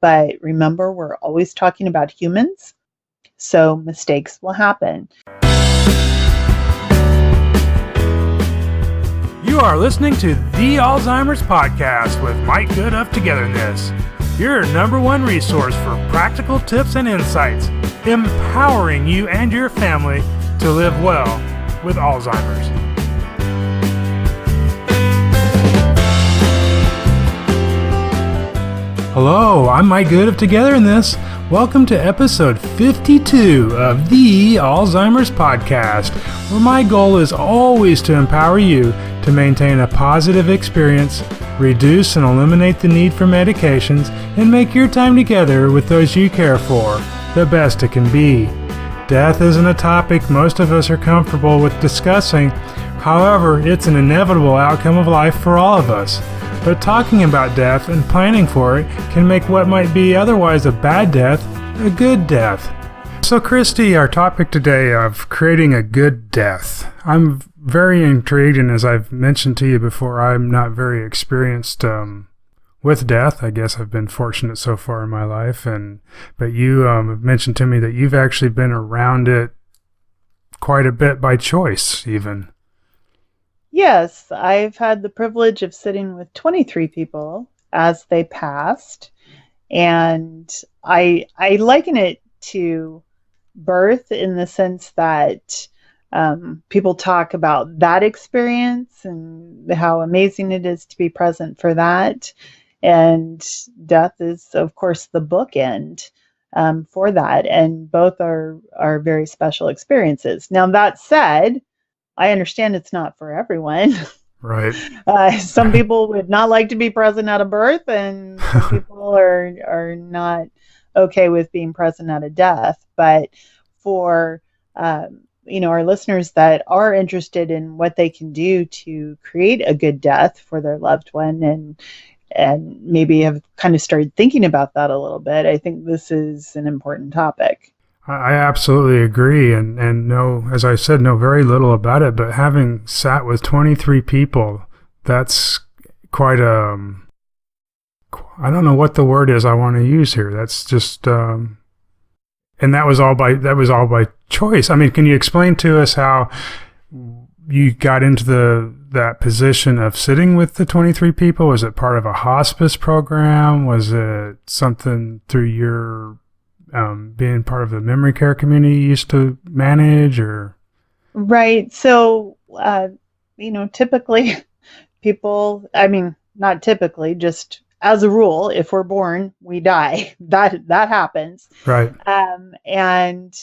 But remember, we're always talking about humans, so mistakes will happen. You are listening to the Alzheimer's Podcast with Mike Good of Togetherness, your number one resource for practical tips and insights, empowering you and your family to live well with Alzheimer's. Hello, I'm Mike Good of Togetherness. Welcome to episode 52 of the Alzheimer's Podcast, where my goal is always to empower you to maintain a positive experience, reduce and eliminate the need for medications, and make your time together with those you care for the best it can be. Death isn't a topic most of us are comfortable with discussing. However, it's an inevitable outcome of life for all of us. But talking about death and planning for it can make what might be otherwise a bad death a good death. So Christy, our topic today of creating a good death. I'm very intrigued, and as I've mentioned to you before, I'm not very experienced with death. I guess I've been fortunate so far in my life, but you have mentioned to me that you've actually been around it quite a bit by choice even. Yes, I've had the privilege of sitting with 23 people as they passed, and I liken it to birth in the sense that people talk about that experience and how amazing it is to be present for that, and death is, of course, the bookend for that, and both are very special experiences. Now, that said, I understand it's not for everyone. Right. Some people would not like to be present at a birth, and some people are not okay with being present at a death. But for our listeners that are interested in what they can do to create a good death for their loved one, and maybe have kind of started thinking about that a little bit, I think this is an important topic. I absolutely agree, and know, as I said, know very little about it, but having sat with 23 people, that's quite I don't know what the word is I want to use here. That's just, and that was all by choice. I mean, can you explain to us how you got into that position of sitting with the 23 people? Was it part of a hospice program? Was it something through your being part of the memory care community you used to manage, or? Right. So, typically people, not typically, just as a rule, if we're born, we die. That happens. Right. And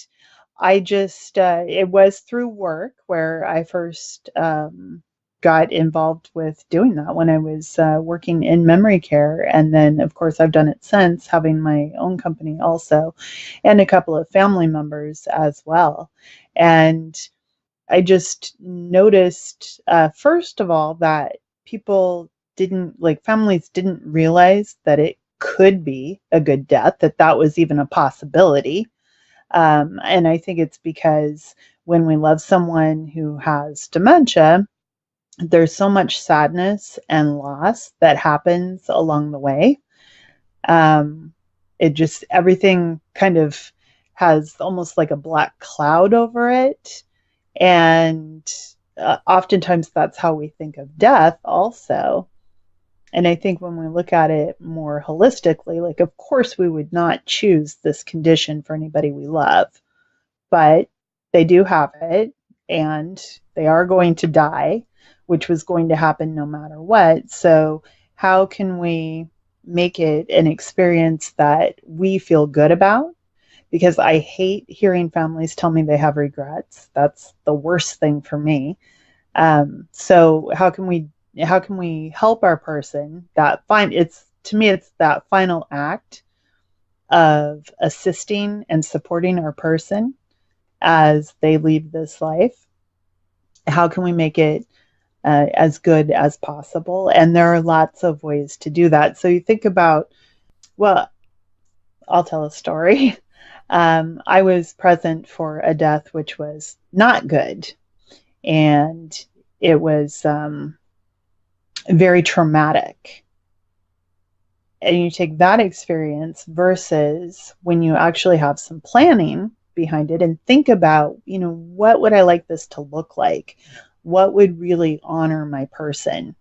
I just, it was through work where I first got involved with doing that when I was working in memory care. And then, of course, I've done it since, having my own company also, and a couple of family members as well. And I just noticed, first of all, that families didn't realize that it could be a good death, that was even a possibility. And I think it's because when we love someone who has dementia, there's so much sadness and loss that happens along the way. Everything kind of has almost like a black cloud over it. And oftentimes that's how we think of death also. And I think when we look at it more holistically, of course we would not choose this condition for anybody we love, but they do have it and they are going to die, which was going to happen no matter what. So how can we make it an experience that we feel good about? Because I hate hearing families tell me they have regrets. That's the worst thing for me. So how can we help our person to me, it's that final act of assisting and supporting our person as they leave this life. How can we make it as good as possible? And there are lots of ways to do that. So you think about, I'll tell a story. I was present for a death which was not good. And it was very traumatic. and you take that experience versus when you actually have some planning behind it and think about, what would I like this to look like? What would really honor my person?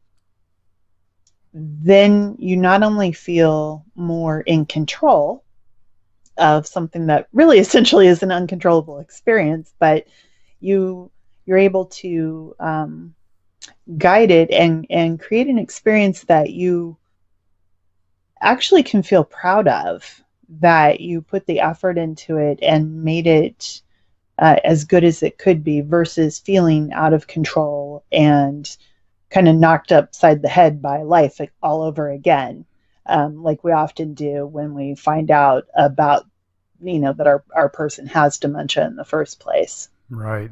Then you not only feel more in control of something that really essentially is an uncontrollable experience, but you're able to guide it and create an experience that you actually can feel proud of, that you put the effort into it and made it as good as it could be, versus feeling out of control and kind of knocked upside the head by life all over again, like we often do when we find out about, that our person has dementia in the first place. Right.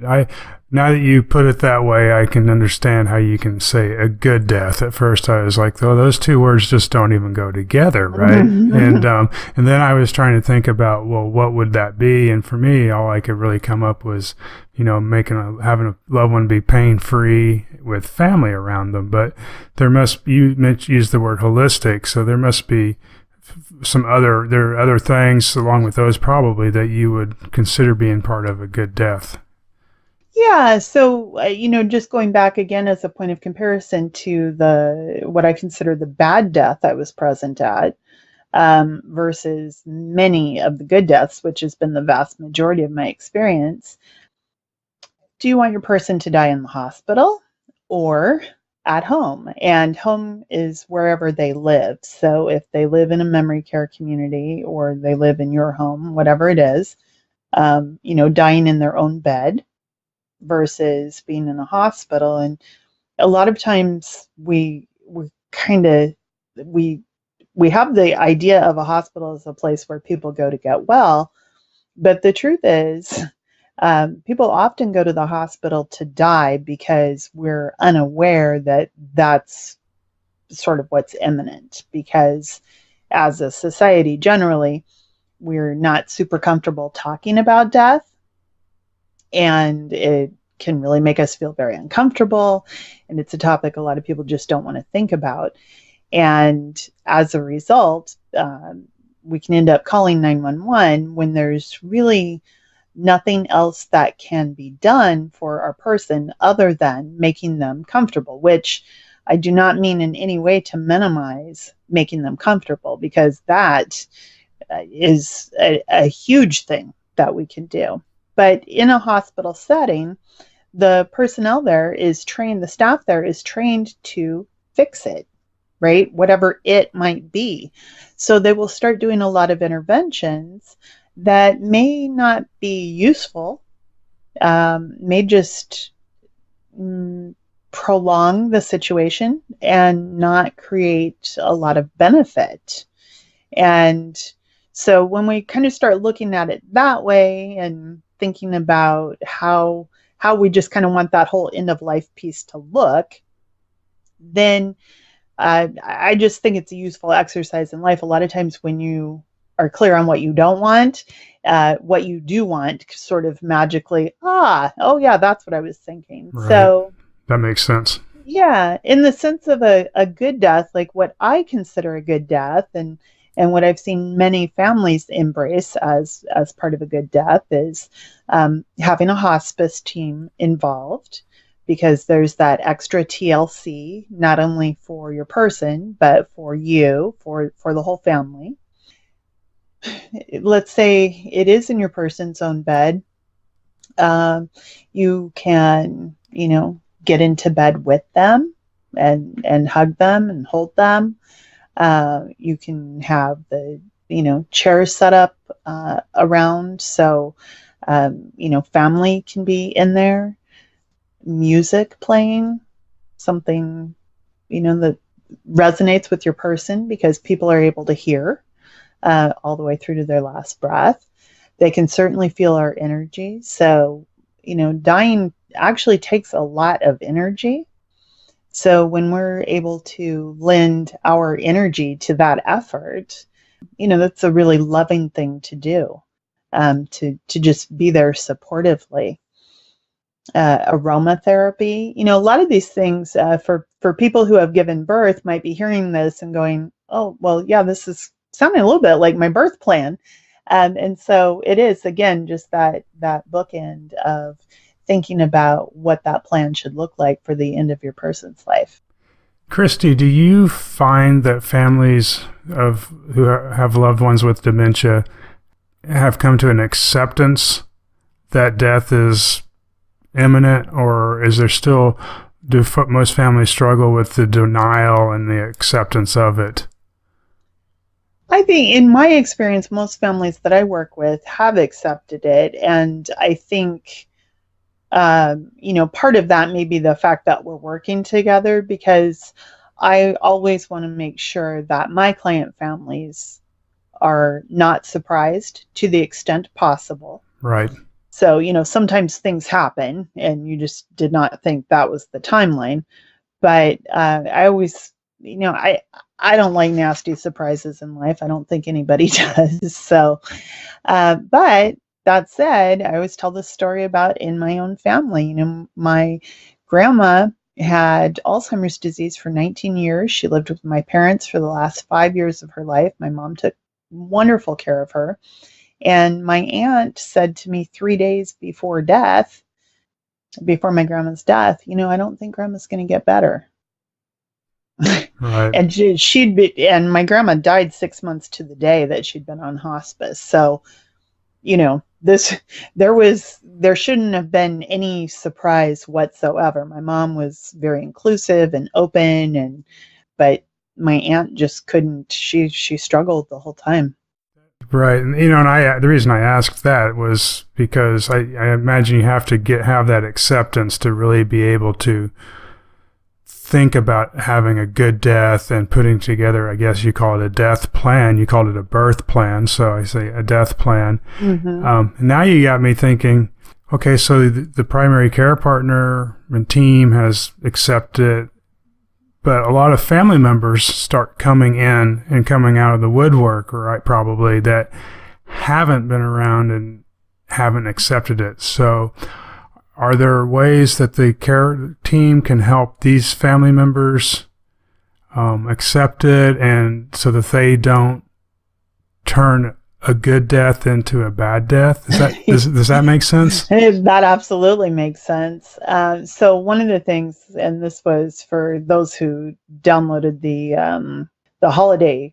Now that you put it that way, I can understand how you can say a good death. At first, I was like, "Oh, those two words just don't even go together," right? And then I was trying to think about, well, what would that be? And for me, all I could really come up was, having a loved one be pain free with family around them. But there used the word holistic, so there must be there are other things along with those probably that you would consider being part of a good death. Yeah, so just going back again as a point of comparison to what I consider the bad death I was present at, versus many of the good deaths, which has been the vast majority of my experience. Do you want your person to die in the hospital or at home? And home is wherever they live. So if they live in a memory care community or they live in your home, whatever it is, dying in their own bed versus being in a hospital. And a lot of times we have the idea of a hospital as a place where people go to get well, but the truth is, people often go to the hospital to die because we're unaware that that's sort of what's imminent, because as a society generally, we're not super comfortable talking about death, and it can really make us feel very uncomfortable, and it's a topic a lot of people just don't want to think about. And as a result, we can end up calling 911 when there's really nothing else that can be done for our person other than making them comfortable, which I do not mean in any way to minimize making them comfortable, because that is a huge thing that we can do. But in a hospital setting, the personnel there is trained, the staff there is trained to fix it, right? Whatever it might be. So they will start doing a lot of interventions that may not be useful, may just prolong the situation and not create a lot of benefit. And so when we kind of start looking at it that way and thinking about how we just kind of want that whole end of life piece to look, then I just think it's a useful exercise in life. A lot of times when you are clear on what you don't want, what you do want sort of magically, oh yeah, that's what I was thinking. Right. So that makes sense. Yeah, in the sense of a good death, like what I consider a good death, and what I've seen many families embrace as part of a good death is having a hospice team involved, because there's that extra TLC, not only for your person, but for you, for the whole family. Let's say it is in your person's own bed. You can, get into bed with them and hug them and hold them. You can have the, chairs set up around. So, family can be in there. Music playing, something, that resonates with your person, because people are able to hear all the way through to their last breath. They can certainly feel our energy. So, dying actually takes a lot of energy. So when we're able to lend our energy to that effort, that's a really loving thing to do, to just be there supportively. Aromatherapy, a lot of these things for people who have given birth might be hearing this and going, oh, well, yeah, this is sounding a little bit like my birth plan. And so it is, again, just that bookend of thinking about what that plan should look like for the end of your person's life. Christy, do you find that families of who have loved ones with dementia have come to an acceptance that death is imminent, or is there still, do most families struggle with the denial and the acceptance of it? I think in my experience, most families that I work with have accepted it. And I think, part of that may be the fact that we're working together, because I always want to make sure that my client families are not surprised to the extent possible. Right. So, sometimes things happen and you just did not think that was the timeline. But I always, I don't like nasty surprises in life. I don't think anybody does. So, but that said, I always tell this story about in my own family. My grandma had Alzheimer's disease for 19 years. She lived with my parents for the last 5 years of her life. My mom took wonderful care of her. And my aunt said to me 3 days before my grandma's death, I don't think grandma's going to get better. Right. And my grandma died 6 months to the day that she'd been on hospice. So, there shouldn't have been any surprise whatsoever. My mom was very inclusive and open, but my aunt just couldn't. She struggled the whole time. Right. And, the reason I asked that was because I imagine you have to have that acceptance to really be able to think about having a good death and putting together, I guess you call it a death plan. You called it a birth plan. So I say a death plan. Mm-hmm. Now you got me thinking, okay, so the primary care partner and team has accepted, but a lot of family members start coming in and coming out of the woodwork, right? Probably that haven't been around and haven't accepted it. So are there ways that the care team can help these family members accept it, and so that they don't turn a good death into a bad death? Does that make sense? That absolutely makes sense. So one of the things, and this was for those who downloaded the holiday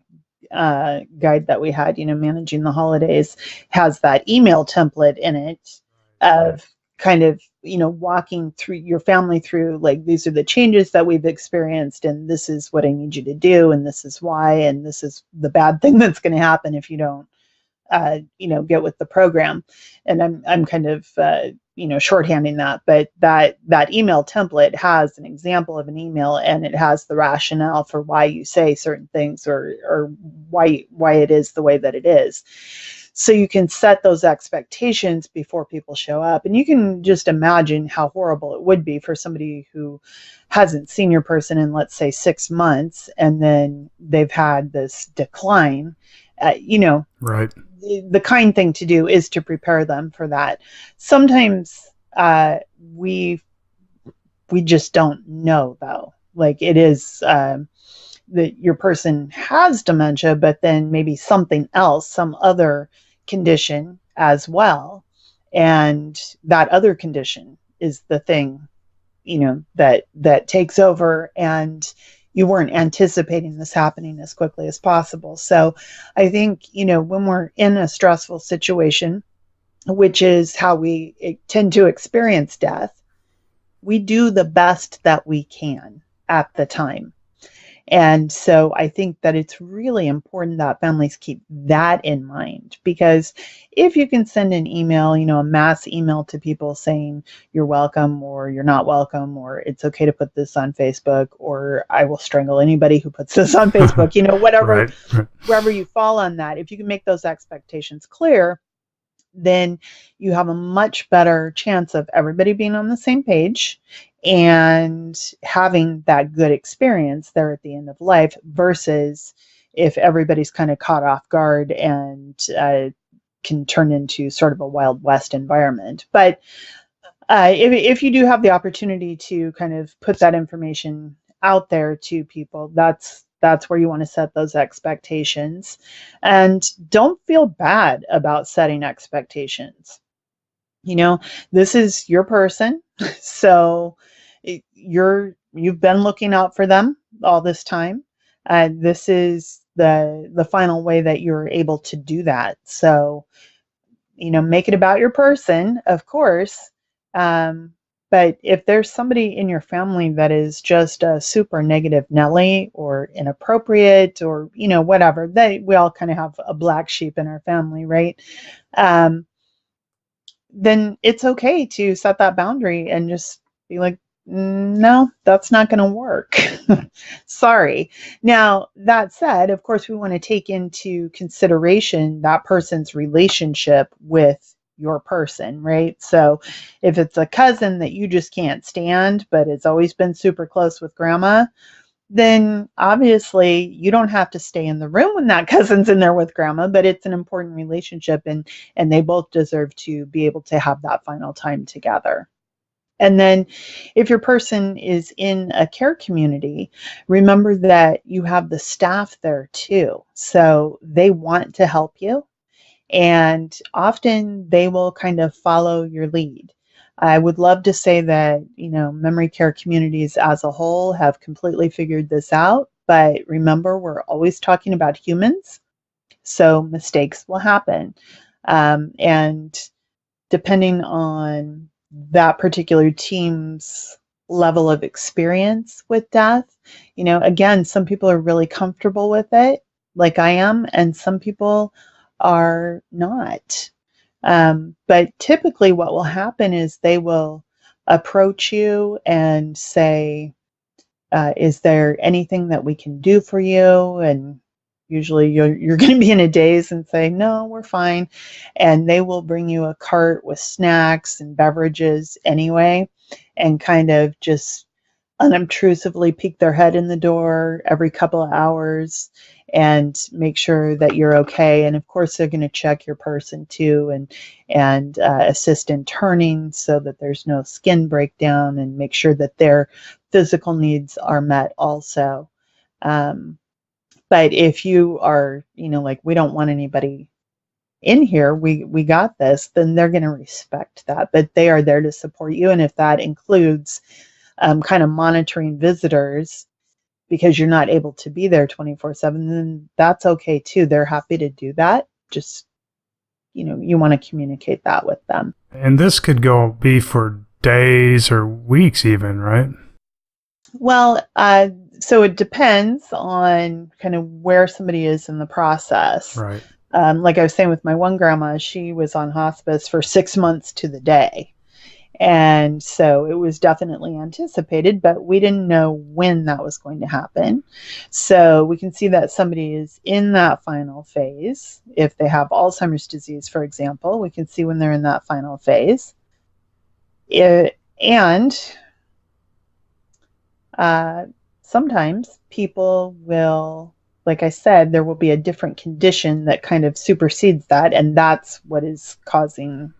guide that we had, managing the holidays, has that email template in it of kind of, walking through your family through, like, these are the changes that we've experienced, and this is what I need you to do, and this is why, and this is the bad thing that's going to happen if you don't, get with the program. And I'm kind of, shorthanding that, but that email template has an example of an email, and it has the rationale for why you say certain things, or why it is the way that it is. So you can set those expectations before people show up. And you can just imagine how horrible it would be for somebody who hasn't seen your person in, let's say, 6 months, and then they've had this decline. Right. The kind thing to do is to prepare them for that. Sometimes we just don't know, though. Like, it is that your person has dementia, but then maybe something else, some other condition as well. And that other condition is the thing, that takes over, and you weren't anticipating this happening as quickly as possible. So I think, when we're in a stressful situation, which is how we tend to experience death, we do the best that we can at the time. And so I think that it's really important that families keep that in mind, because if you can send an email, a mass email to people saying you're welcome, or you're not welcome, or it's okay to put this on Facebook, or I will strangle anybody who puts this on Facebook, whatever, right. Wherever you fall on that, if you can make those expectations clear, then you have a much better chance of everybody being on the same page and having that good experience there at the end of life, versus if everybody's kind of caught off guard and can turn into sort of a Wild West environment. But if you do have the opportunity to kind of put that information out there to people, that's that's where you want to set those expectations. And don't feel bad about setting expectations. This is your person. So you've been looking out for them all this time. This is the final way that you're able to do that. So, make it about your person, of course. But if there's somebody in your family that is just a super negative Nelly or inappropriate or, whatever, we all kind of have a black sheep in our family, right? Then it's okay to set that boundary and just be like, no, that's not going to work. Sorry. Now, that said, of course, we want to take into consideration that person's relationship with your person, right? So if it's a cousin that you just can't stand, but it's always been super close with grandma, then obviously you don't have to stay in the room when that cousin's in there with grandma, but it's an important relationship, and they both deserve to be able to have that final time together. And then if your person is in a care community, remember that you have the staff there too. So they want to help you, and often they will kind of follow your lead. I would love to say that, memory care communities as a whole have completely figured this out, but remember, we're always talking about humans, so mistakes will happen. And depending on that particular team's level of experience with death, again, some people are really comfortable with it, like I am, and some people are not. But typically what will happen is they will approach you and say, is there anything that we can do for you? And usually you're going to be in a daze and say, no, we're fine. And they will bring you a cart with snacks and beverages anyway, and kind of just unobtrusively peek their head in the door every couple of hours and make sure that you're okay. And of course, they're going to check your person too, and assist in turning so that there's no skin breakdown, and make sure that their physical needs are met also. But if you are, like, we don't want anybody in here, we got this, then they're going to respect that. But they are there to support you. And if that includes kind of monitoring visitors because you're not able to be there 24/7, then that's okay too. They're happy to do that. Just, you want to communicate that with them. And this could be for days or weeks even, right? Well, so it depends on kind of where somebody is in the process. Right. Like I was saying with my one grandma, she was on hospice for 6 months to the day. And so it was definitely anticipated, but we didn't know when that was going to happen. So we can see that somebody is in that final phase. If they have Alzheimer's disease, for example, we can see when they're in that final phase. Sometimes people will, like I said, there will be a different condition that kind of supersedes that, and that's what is causing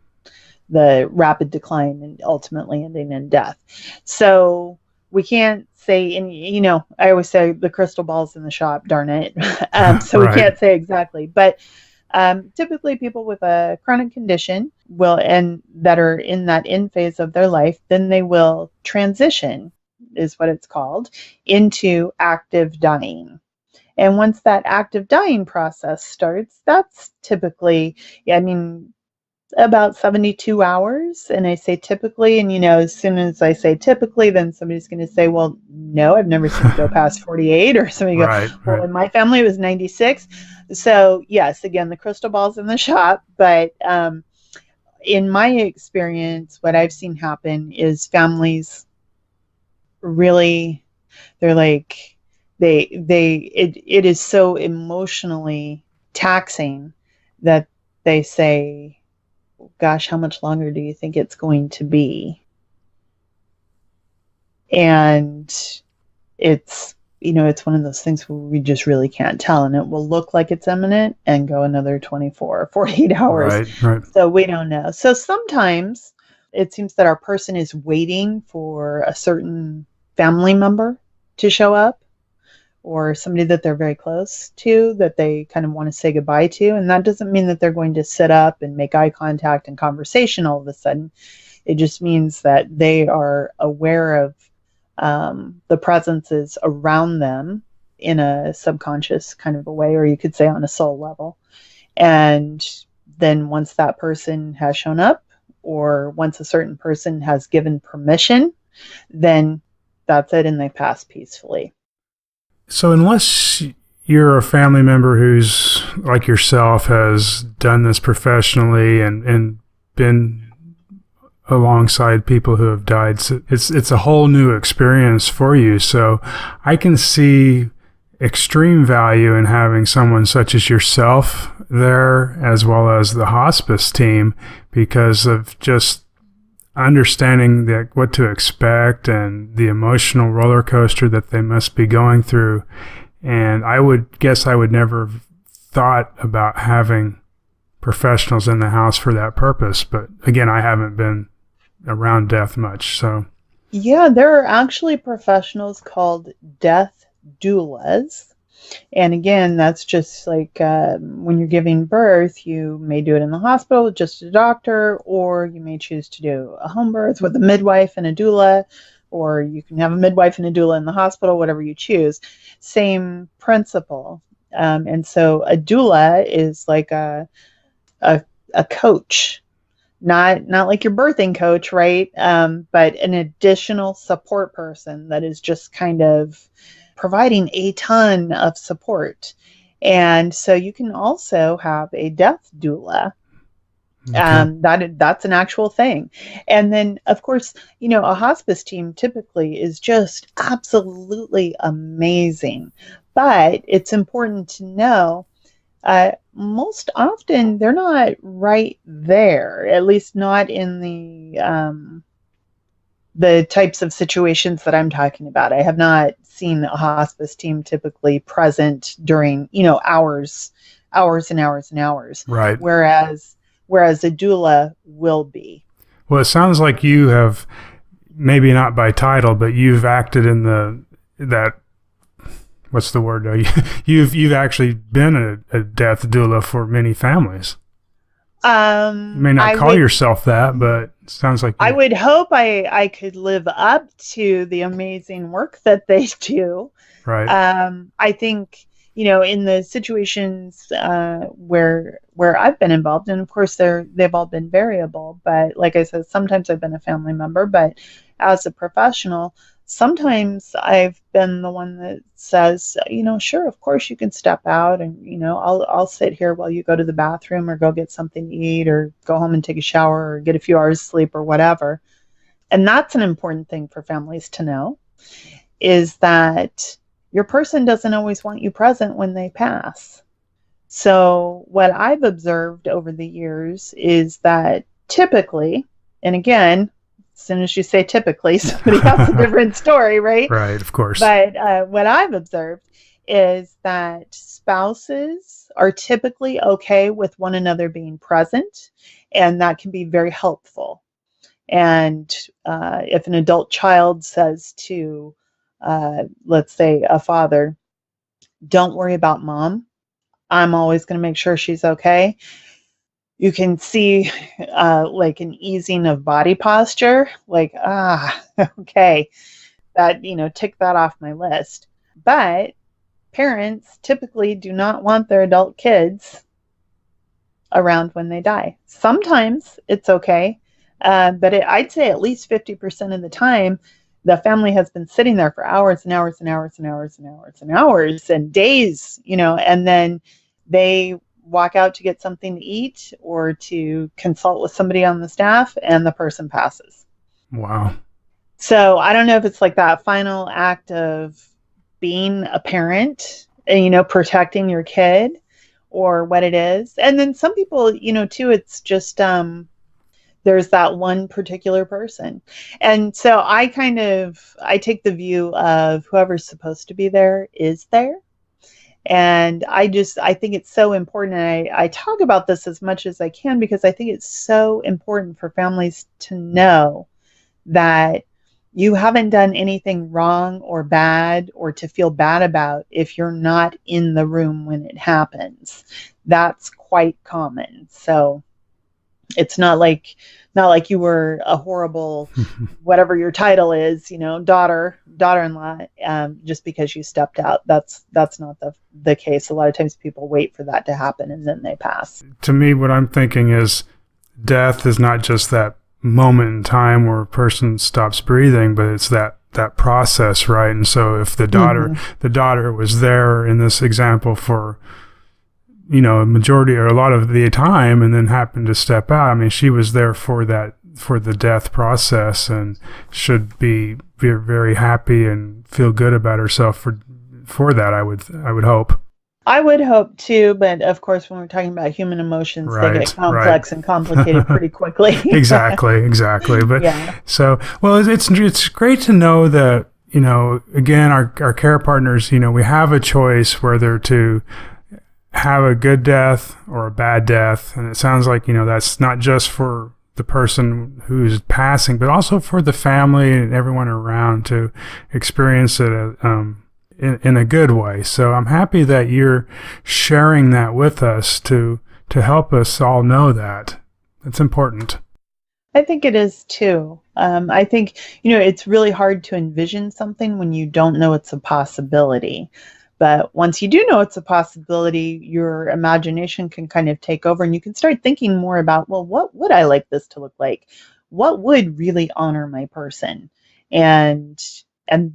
the rapid decline and ultimately ending in death. So we can't say, and I always say the crystal ball's in the shop, darn it. So we can't say exactly, but typically people with a chronic condition and that are in that end phase of their life, then they will transition, is what it's called, into active dying. And once that active dying process starts, that's typically, about 72 hours. And I say typically, and as soon as I say typically, then somebody's going to say, well, no, I've never seen it go past 48, or somebody go, well, in my family it was 96. So yes, again, the crystal ball's in the shop, but in my experience, what I've seen happen is families really, they're like, it is so emotionally taxing that they say, gosh, how much longer do you think it's going to be? And it's, it's one of those things where we just really can't tell, and it will look like it's imminent and go another 24 or 48 hours. Right. So we don't know. So sometimes it seems that our person is waiting for a certain family member to show up, or somebody that they're very close to that they kind of want to say goodbye to. And that doesn't mean that they're going to sit up and make eye contact and conversation all of a sudden. It just means that they are aware of the presences around them in a subconscious kind of a way, or you could say on a soul level. And then once that person has shown up, or once a certain person has given permission, then that's it, and they pass peacefully. So unless you're a family member who's like yourself, has done this professionally and been alongside people who have died, so it's a whole new experience for you. So I can see extreme value in having someone such as yourself there, as well as the hospice team, because of just understanding what to expect and the emotional roller coaster that they must be going through. And I would guess I would never have thought about having professionals in the house for that purpose. But again, I haven't been around death much. So yeah, there are actually professionals called death doulas. And again, that's just like when you're giving birth, you may do it in the hospital with just a doctor, or you may choose to do a home birth with a midwife and a doula, or you can have a midwife and a doula in the hospital, whatever you choose. Same principle. And so a doula is like a coach, not like your birthing coach, right? But an additional support person that is just kind of providing a ton of support. And so you can also have a death doula. Okay. That's an actual thing. And then, of course, a hospice team typically is just absolutely amazing. But it's important to know, most often they're not right there, at least not in the types of situations that I'm talking about. I have not seen a hospice team typically present during, hours and hours and hours. Right. Whereas a doula will be. Well, it sounds like you have, maybe not by title, but you've acted in what's the word? You've actually been a death doula for many families. You may not call yourself that, but it sounds like I would hope I could live up to the amazing work that they do. Right. I think, in the situations where I've been involved, and of course they've all been variable, but like I said, sometimes I've been a family member, but as a professional, sometimes I've been the one that says, sure, of course you can step out, and I'll sit here while you go to the bathroom or go get something to eat or go home and take a shower or get a few hours sleep or whatever. And that's an important thing for families to know, is that your person doesn't always want you present when they pass. So what I've observed over the years is that typically, and again, as soon as you say typically, somebody has a different story, right? Right, of course. But what I've observed is that spouses are typically okay with one another being present, and that can be very helpful. And if an adult child says to, let's say, a father, don't worry about mom, I'm always going to make sure she's okay, you can see like an easing of body posture, like, okay, that, tick that off my list. But parents typically do not want their adult kids around when they die. Sometimes it's okay, but I'd say at least 50% of the time, the family has been sitting there for hours and hours and hours and hours and hours and hours and days, and then they walk out to get something to eat or to consult with somebody on the staff, and the person passes. Wow. So I don't know if it's like that final act of being a parent and, protecting your kid, or what it is. And then some people, too, it's just, there's that one particular person. And so I take the view of whoever's supposed to be there is there. And I think it's so important. And I talk about this as much as I can, because I think it's so important for families to know that, you haven't done anything wrong or bad or to feel bad about if you're not in the room when it happens. That's quite common. So it's not like you were a horrible, whatever your title is, daughter-in-law, just because you stepped out. That's not the case. A lot of times people wait for that to happen and then they pass. To me, what I'm thinking is death is not just that moment in time where a person stops breathing, but it's that process, right? And so if the daughter was there in this example for a majority or a lot of the time and then happened to step out, I mean, she was there for the death process and should be very happy and feel good about herself for that. I would hope. I would hope too, but of course, when we're talking about human emotions, they get complex and complicated pretty quickly. Exactly. But so, well, it's great to know that, again, our care partners, we have a choice whether to have a good death or a bad death. And it sounds like, that's not just for the person who's passing, but also for the family and everyone around to experience it in a good way. So I'm happy that you're sharing that with us to help us all know that. It's important. I think it is too. I think, it's really hard to envision something when you don't know it's a possibility. But once you do know it's a possibility, your imagination can kind of take over and you can start thinking more about, well, what would I like this to look like? What would really honor my person? And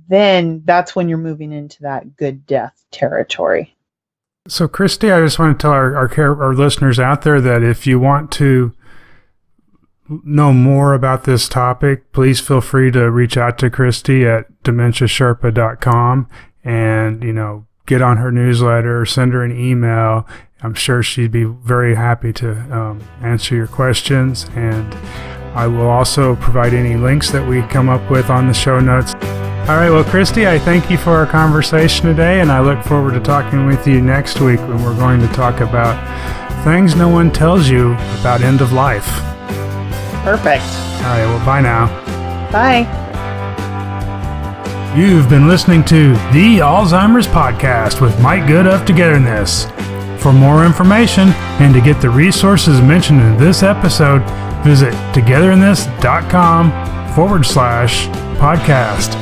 then that's when you're moving into that good death territory. So, Christy, I just want to tell our listeners out there that if you want to know more about this topic, please feel free to reach out to Christy at dementiasherpa.com and, get on her newsletter, send her an email. I'm sure she'd be very happy to answer your questions. And I will also provide any links that we come up with on the show notes. All right, well, Christy, I thank you for our conversation today, and I look forward to talking with you next week when we're going to talk about things no one tells you about end of life. Perfect. All right, well, bye now. Bye. You've been listening to the Alzheimer's Podcast with Mike Good of Togetherness. For more information and to get the resources mentioned in this episode, visit togetherness.com/podcast.